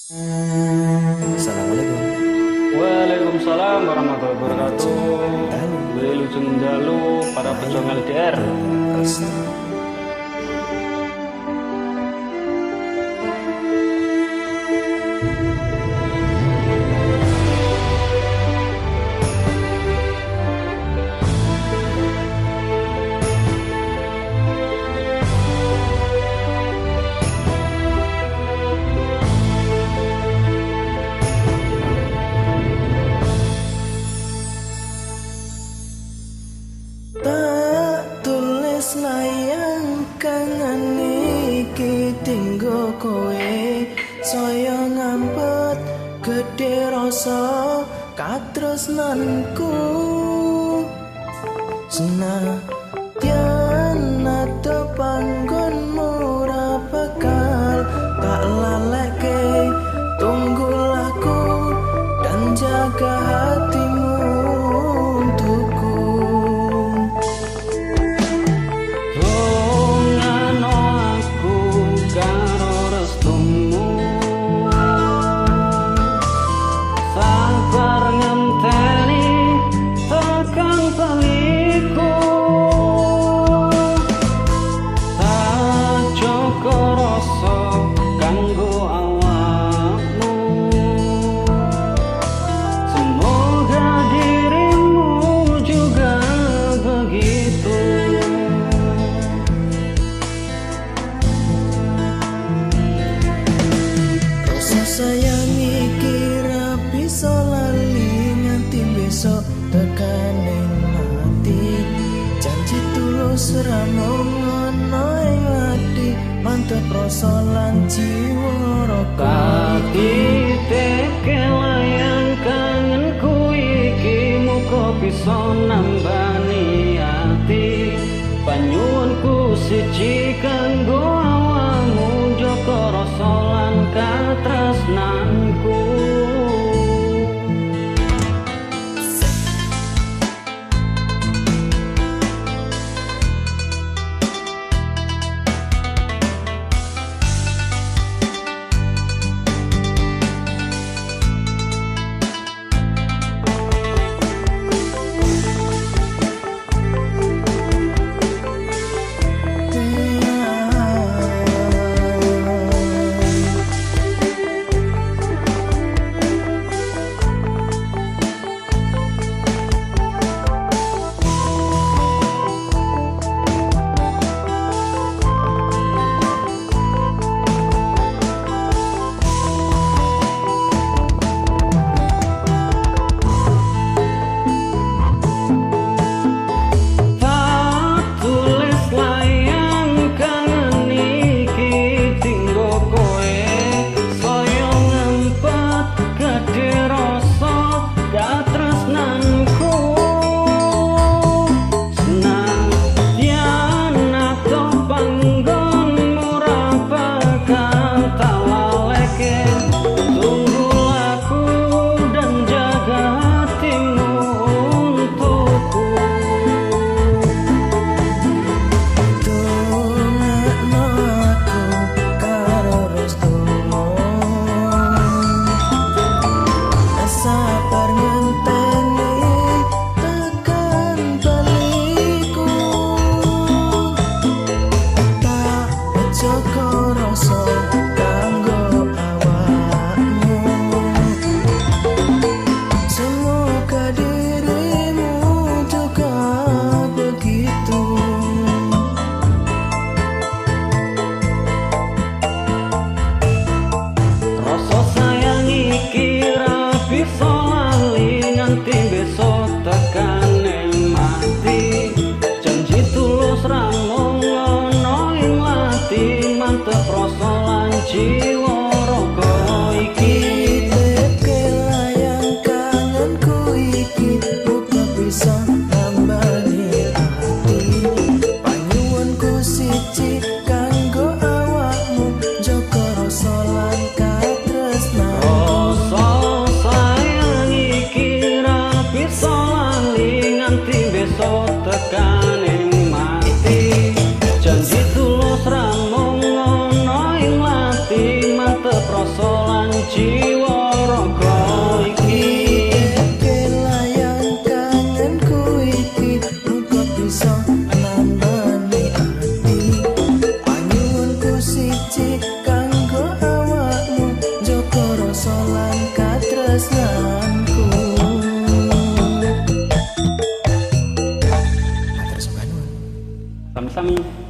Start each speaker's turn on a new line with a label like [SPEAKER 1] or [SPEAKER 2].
[SPEAKER 1] Assalamualaikum.
[SPEAKER 2] Waalaikumsalam warahmatullahi wabarakatuh. Wilujeng dalu para pejuang LDR.
[SPEAKER 1] Tak tulis layang kangen iki tinggo kowe saya ngampet gede rasa katresnanku senadyan ato panggonmu ora bakal tak laleke tunggu aku dan jaga hatimu untukku. Sayang iki ra bisa lali nganti besok tekaning mati. Janji tulus ra mung ono ing ati, mantep rasa lan jiwa
[SPEAKER 2] Kaki teke layang kangenku iki muga bisa nambani ati. Panyuwunku siji kanggo awakmu jaga rasa lan katresnanku. Jiwa raga iki
[SPEAKER 1] teke layang kangenku iki muga bisa nambani ati. Panyuwunku siji kanggo awakmu jaga rasa lan katresnan.
[SPEAKER 2] rasa sayang iki ra bisa lali nganti besok tekaning mati. Janji tulus ra mung ono ing ati. jiwa raga iki.
[SPEAKER 1] Kelayang kangenku iki muga bisa nambani ati. Panyuwunku siji kanggo awakmu, jaga rasa lan katresnanku.
[SPEAKER 2] Sami-sami.